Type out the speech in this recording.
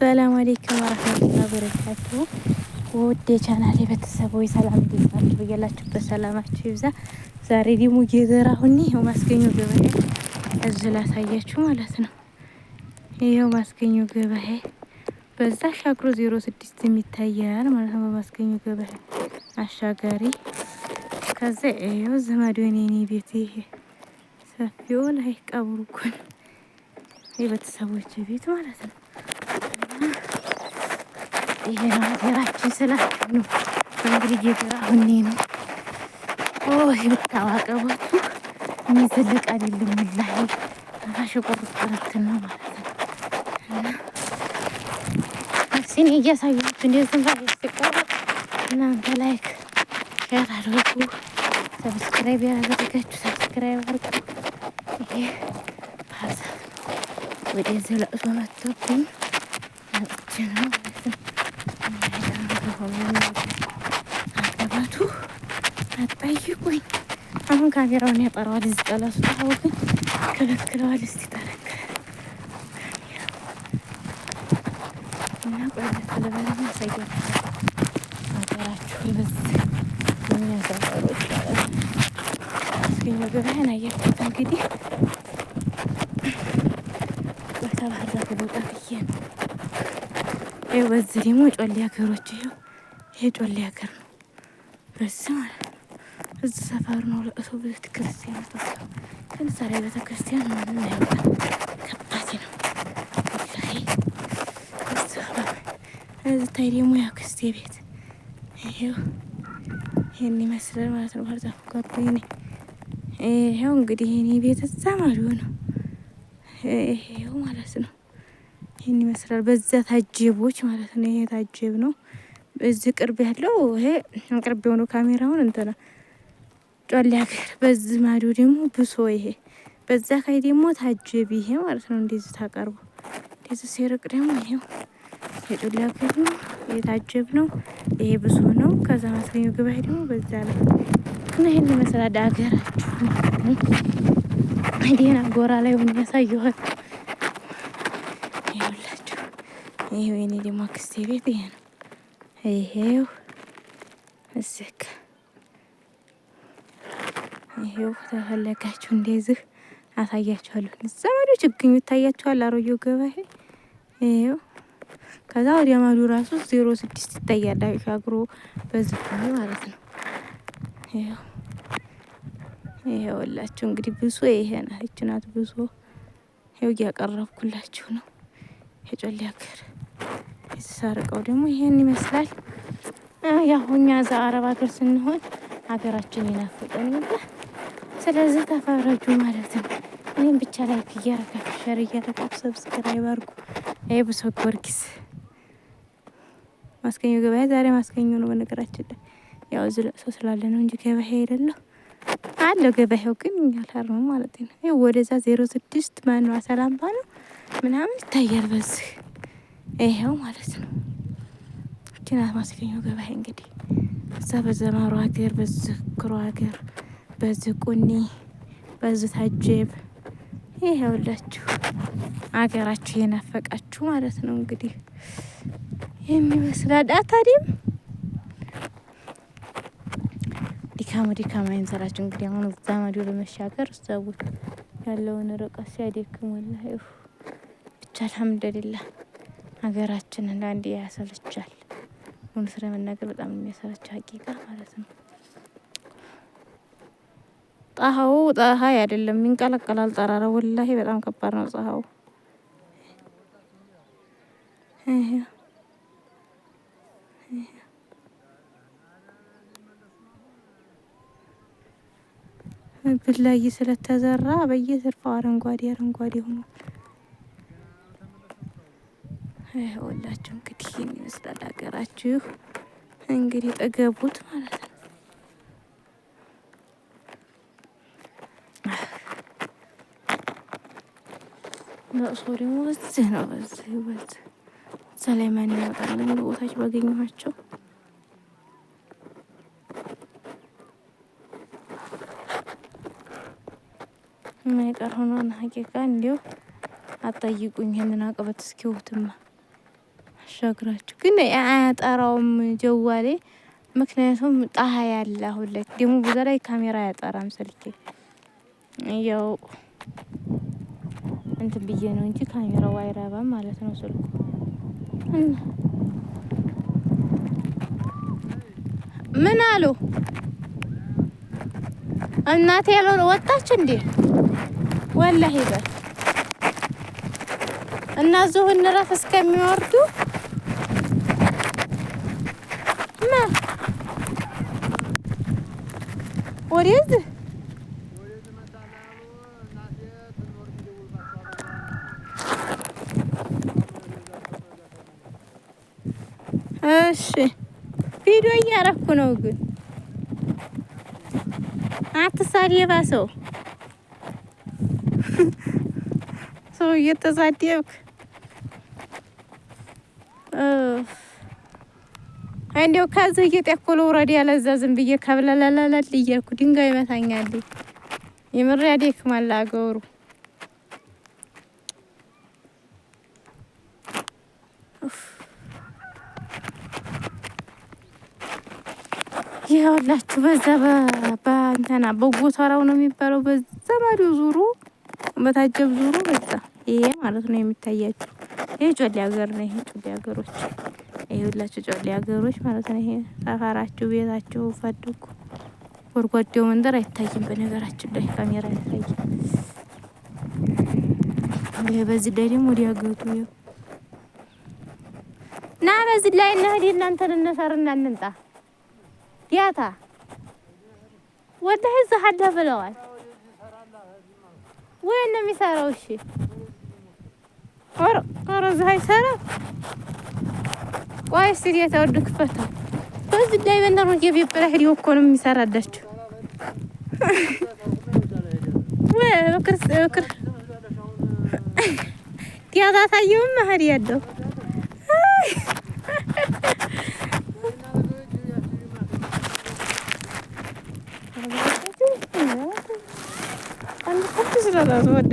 ሰላም አለይኩም ወራህመቱላሂ ወበረካቱሁ። ውድ የቻናሌ ቤተሰቦች ሰላም እንዴት ናችሁ? በያላችሁበት ሰላማችሁ ይብዛ። ዛሬ ደግሞ እየዘራሁኝ ይኸው ማስገኘው ገበያ እዚህ ላሳያችሁ ማለት ነው። ይኸው ማስገኘው ገበያ በዛ አሻግሮ 06 የሚታያል ማለት ነው። በማስገኘው ገበያ አሻጋሪ ከዛ ይኸው ዘመድ የኔ ቤት ይሄ ሰፊው ላይ ቀብሩ እኮ ነው የቤተሰቦች ቤት ማለት ነው። ይሄ ነው ሀገራችን ስላችሁ ነው እንግዲህ እየዘራሁኝ ነው። ብታዋቀበቱ የሚዘልቅ አይደለም ወላሂ አፋሽ ቁርጥርት ነው ማለት ነው። እና ሲኔ እያሳያችሁ እንደዚህ ባይ ሲቀርብ እናንተ ላይክ ሼር አድርጉ፣ ሰብስክራይብ ያደረጋችሁ ሰብስክራይብ አድርጉ። ይሄ ፓርሰል ወደዚህ ለእሱ መጥቶብኝ መጥቼ ነው ማለት ነው። አቀባቱ አጠይቁኝ። አሁን ካሜራውን ያጠራዋል። እዚህ ጠላሱ ታው ግን ከለክለዋል። እስቲ ጠረከ እና ቆይታ ለበለኛ ያሳያችሁ ሀገራችሁ በዚህ የሚያሳፈሩት እስኪ ገበያን አያችሁት እንግዲህ በተባህር ዛፍ ቦታ ብዬ ነው። ይኸው በዚህ ደግሞ ጮሌ ሀገሮች ይኸው ይሄ ጮሌ ሀገር ነው። በዚህ ማለት ነው እዚህ ሰፈር ነው ለእሱ ቤተ ክርስቲያን ተሰው ግን ዛሬ ቤተ ክርስቲያን ምንም አይወጣም። ከባድ ነው ወላሂ። እዚህ ታይ ደግሞ ያክስቴ ቤት ይኸው ይሄን ይመስላል ማለት ነው። ባህር ዛፍ ጓደኝ ይኸው እንግዲህ የኔ ቤት እዛ ማዶ ነው። ይሄው ማለት ነው ይሄን ይመስላል። በዛ ታጀቦች ማለት ነው። ይሄ ታጀብ ነው። እዚህ ቅርብ ያለው ይሄ ቅርብ የሆነው ካሜራውን እንትና ጮሌ ሀገር፣ በዚህ ማዶ ደግሞ ብሶ ይሄ በዛ ካይ ደግሞ ታጀብ ይሄ ማለት ነው። እንደዚህ ታቀርቡ እንደዚህ ሲርቅ ደግሞ ይሄው የጮሌ ሀገር ነው። የታጀብ ነው። ይሄ ብሶ ነው። ከዛ ማስገኘው ገበያ ደግሞ በዛ ላይ እና ይሄን ይመስላል ሀገራችሁ ማለት ነው። አይዲና ጎራ ላይ ሆነ ያሳየዋል። ይኸውላችሁ ይሄው የኔ ደግሞ አክስቴ ቤት ይሄ ነው። ይሄው እዚህ ይሄው ተፈለጋችሁ እንደዚህ አሳያችኋለሁ። እዛ ማዶ ችግኙ ይታያችኋል። አሮጌው ገበያ ይሄው ከዛ ወዲያ ማዶ ራሱ 06 ይታያል። አሻግሮ በዚህ ማለት ነው። ይኸውላችሁ እንግዲህ ብሶ ይሄ ነው። ይቺ ናት ብሶ። ይኸው እያቀረብኩላችሁ ነው። የጮሌ ሀገር የተሳርቀው ደግሞ ይሄን ይመስላል። ያው እኛ እዛ አረብ ሀገር ስንሆን ሀገራችን ይናፍቀን ነበር። ስለዚህ ተፈረጁ ማለት ነው። እኔም ብቻ ላይክ እያረጋችሁ ሸር እያረጋችሁ ሰብስክራይብ አድርጉ። ይሄ ብሶ ጊዮርጊስ ማስገኘው ገበያ ዛሬ ማስገኘው ነው። በነገራችን ላይ ያው እዚህ ለቅሶ ስላለ ነው እንጂ ገበያ አይደለም አለው። ገበያው ግን ያላር ነው ማለት ነው። ይሄ ወደዛ 06 ማነው ሰላም ባለው ምናምን ይታያል። በዚህ ይሄው ማለት ነው። ኪና ማስገኘው ገበያ እንግዲህ እዛ በዘማሩ ሀገር፣ በዚህ ክሮ ሀገር፣ በዚህ ቁኒ፣ በዚህ ታጀብ ይሄውላችሁ ሀገራችሁ የናፈቃችሁ ማለት ነው። እንግዲህ የሚመስላል ታዲያም ድካም አይንሰራችሁ። እንግዲህ አሁን እዛ ማዶ ለመሻገር ሰዎች ያለውን ርቀት ሲያደክም ወላሂ ብቻ አልሐምዱሊላህ ሀገራችን አንዳንዴ ያሰለቻል። ሁሉ ስለመናገር በጣም የሚያሰለች ሀቂቃ ማለት ነው። ፀሐይ አይደለም ይንቀለቀላል ጠራራ ወላሂ በጣም ከባድ ነው ፀሐዩ። ብላይ ስለተዘራ በየዘርፋው አረንጓዴ ሆኖ ሁላችሁ እንግዲህ ይመስላል ሀገራችሁ። እንግዲህ ጠገቡት ማለት ነው። ለእሱ ደግሞ በዚህ ነው። በዚህ እዛ ላይ ማን ያወጣል? ቦታች ባገኘኋቸው የማይቀር ሆኖ ሀቂቃ እንዲሁ አጠይቁኝ። ይሄንን አቀበት እስኪውትማ አሻግራችሁ ግን አያጠራውም ጀዋሌ። ምክንያቱም ፀሐይ ያለ አሁን ላይ ደግሞ በዛ ላይ ካሜራ አያጠራም ስልኬ። ያው እንትን ብዬ ነው እንጂ ካሜራው አይረባም ማለት ነው ስልኩ። ምን አሉ እናቴ ያለው ወጣች እንዴ? ወላሂ በል እና እዚሁ እንረፍ እስከሚወርዱ ወዴት እሺ ቪዲዮ እያረኩ ነው ግን አትሳደባ ሰው እየተሳደብክ እንደው ከዚህ እየጠኮለ ወረድ ያለዛ ዝም ብዬ ከብለለለለ እያልኩ ድንጋይ ይመታኛል። የምር ያደክማል አገሩ። ይኸውላችሁ በዛ በእንትና በጎተራው ነው የሚባለው። በዛ ማዶ ዙሩ በታጀብ ዙሩ በዛ ይሄ ማለት ነው የሚታያችሁ። ይሄ ጮሌ ሀገር ነው። ይሄ ጮሌ ሀገሮች ይኸውላችሁ ጮሌ ሀገሮች ማለት ነው። ይሄ ሰፈራችሁ ቤታችሁ ፈልጉ። ጎርጓዴው መንደር አይታይም በነገራችን ላይ ካሜራ አይታይም። ይሄ በዚህ ላይ ደግሞ ወዲያ ገቱ ይኸው ና በዚህ ላይ እንሂድ እናንተን እንሰርና እንምጣ ዲያታ ወላሂ እዛ ሀዳ ብለዋል ወይ ነው የሚሰራው? እሺ ኧረ እዛ አይሰራም። ቆይ እስኪ ዲያታ ወደ ክፈታ በዚህ ላይ በእናትህ ነው የቤት ሄዶ እኮ ነው የሚሰራላችሁ። ወይ በክር ዲያታ ታየውም መሀል ያለው አንድ ከብት ስለራሱ ወደ